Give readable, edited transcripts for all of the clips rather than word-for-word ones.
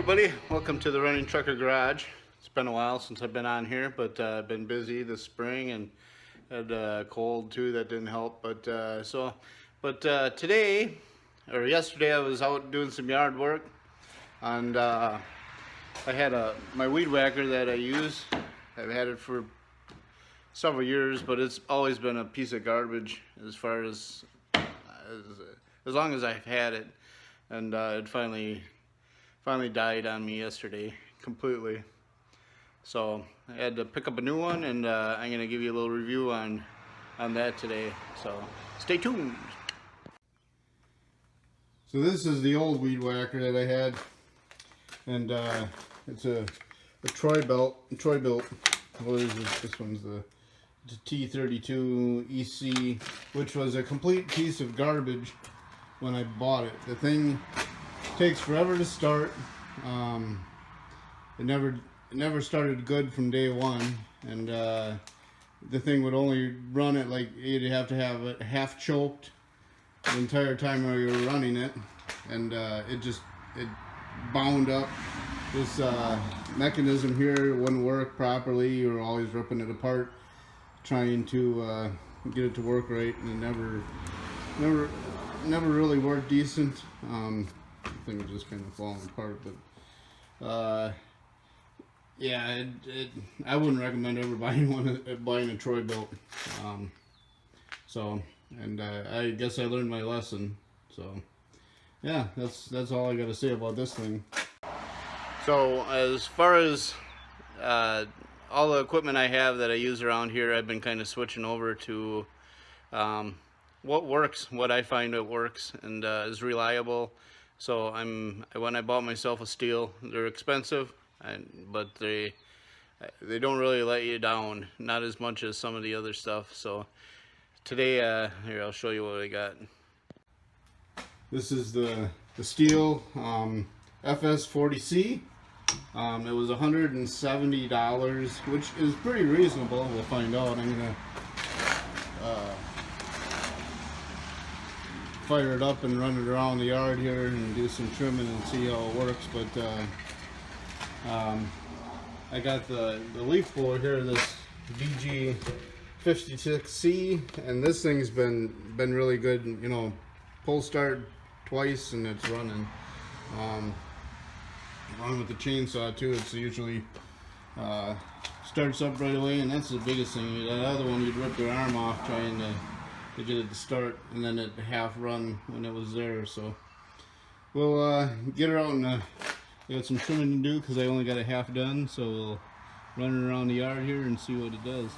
everybody, welcome to the Running Trucker Garage. It's been a while since I've been on here, but I've been busy this spring and had a cold too that didn't help. But today, or yesterday, I was out doing some yard work, and I had my weed whacker that I use. I've had it for several years, but it's always been a piece of garbage as far as long as I've had it, and it finally died on me yesterday completely. So I had to pick up a new one, and I'm gonna give you a little review on that today. So stay tuned. So this is the old weed whacker that I had, and it's a Troy-Bilt. What is this? This one's the T32 EC, which was a complete piece of garbage when I bought it. The thing takes forever to start. It never started good from day one, and the thing would only run it like you'd have to have it half choked the entire time while you were running it, and it bound up. This mechanism here wouldn't work properly. You were always ripping it apart trying to get it to work right, and it never really worked decent. I think it just kind of falling apart, but yeah, I wouldn't recommend ever buying a Troy-Bilt. I guess I learned my lesson. So yeah, that's all I got to say about this thing. So as far as all the equipment I have that I use around here, I've been kind of switching over to what works, what I find that works and is reliable. So when I bought myself a Stihl, they're expensive, but they don't really let you down, not as much as some of the other stuff. So today, here, I'll show you what I got. This is the Stihl Fs 40C. It was $170, which is pretty reasonable. We'll find out. I'm gonna fire it up and run it around the yard here and do some trimming and see how it works. But I got the leaf blower here, this VG56C, and this thing's been really good. You know, pull start twice and it's running. Along with the chainsaw too, it's usually starts up right away, and that's the biggest thing. That other one, you'd rip your arm off trying to get it to start, and then it half run when it was there. So we'll get her out, and I got some trimming to do because I only got it half done. So we'll run it around the yard here and see what it does.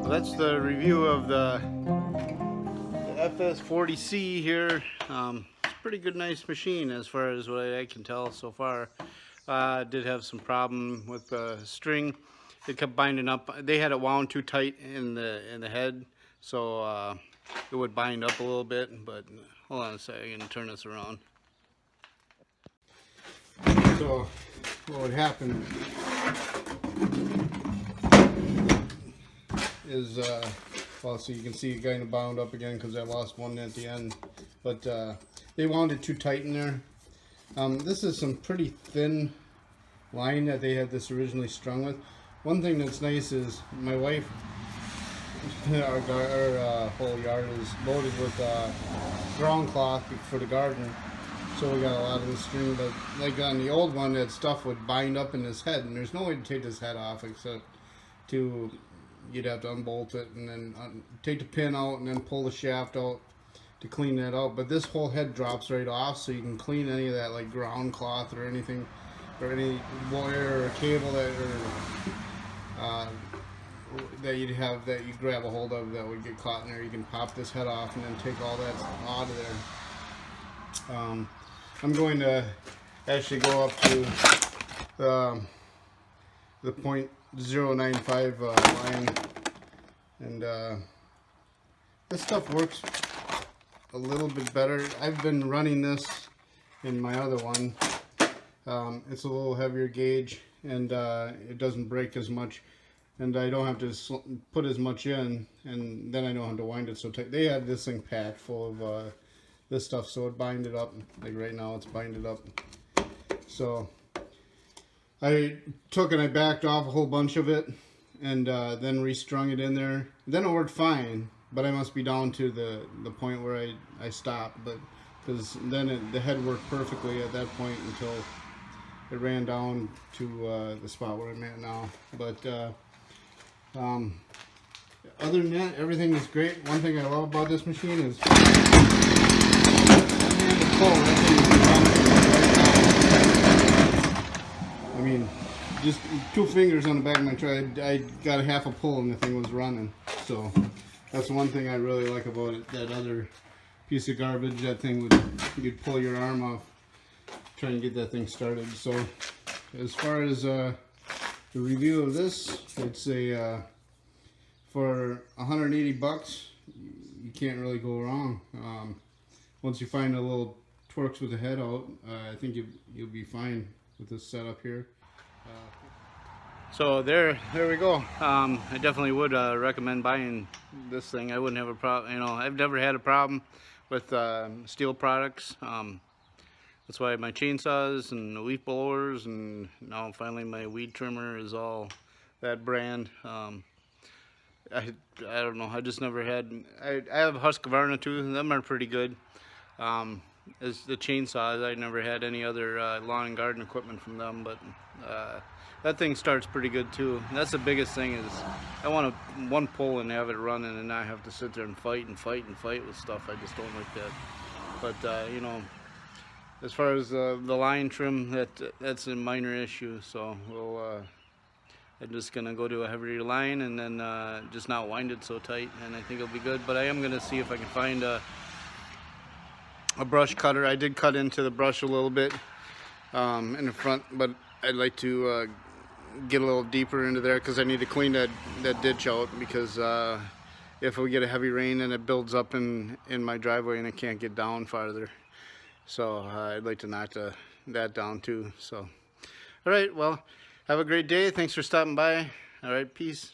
That's the review of the FS40C here. It's a pretty good, nice machine as far as what I can tell so far. Did have some problem with the string. It kept binding up. They had it wound too tight in the head, so it would bind up a little bit. But hold on a second, I'm gonna turn this around. So what would happen is, well, so you can see it kind of bound up again because I lost one at the end, but they wound it too tight in there. This is some pretty thin line that they had this originally strung with. One thing that's nice is my wife, our whole yard is loaded with ground cloth for the garden, so we got a lot of this string. But like on the old one, that stuff would bind up in his head, and there's no way to take this head off except to, you'd have to unbolt it and then take the pin out and then pull the shaft out to clean that out. But this whole head drops right off, so you can clean any of that like ground cloth or anything, or any wire or cable that that you'd have, that you grab a hold of that would get caught in there. You can pop this head off and then take all that out of there. I'm going to actually go up to the .095 line, and this stuff works a little bit better. I've been running this in my other one. It's a little heavier gauge, and it doesn't break as much, and I don't have to put as much in, and then I don't have to wind it so tight. They had this thing packed full of this stuff, so it binded up. Like right now it's binded up. So I took and I backed off a whole bunch of it, and then restrung it in there. Then it worked fine, but I must be down to the point where I stopped, but because then the head worked perfectly at that point until it ran down to the spot where I'm at now. But other than that, everything is great. One thing I love about this machine is I mean, just 2 fingers on the back of my truck, I got a half a pull and the thing was running. So that's one thing I really like about it. That other piece of garbage, that thing would, you'd pull your arm off trying to get that thing started. So as far as the review of this, it's a for 180 bucks, you can't really go wrong. Once you find a little twerks with the head out, I think you'll be fine with this setup here. So there we go. I definitely would recommend buying this thing. I wouldn't have a problem. You know, I've never had a problem with Stihl products. That's why my chainsaws and the leaf blowers, and now finally my weed trimmer is all that brand. I don't know. I just never had. I have Husqvarna too. Them are pretty good. is the chainsaws. I never had any other lawn and garden equipment from them, but that thing starts pretty good too. And that's the biggest thing, is I want one pull and have it running and not have to sit there and fight with stuff. I just don't like that. But you know, as far as the line trim, that's a minor issue. So I'm just gonna go to a heavier line and then just not wind it so tight, and I think it'll be good. But I am gonna see if I can find a brush cutter. I did cut into the brush a little bit in the front, but I'd like to get a little deeper into there because I need to clean that ditch out, because if we get a heavy rain and it builds up in my driveway and I can't get down farther. So I'd like to knock that down too. So, all right, well, have a great day. Thanks for stopping by. All right, peace.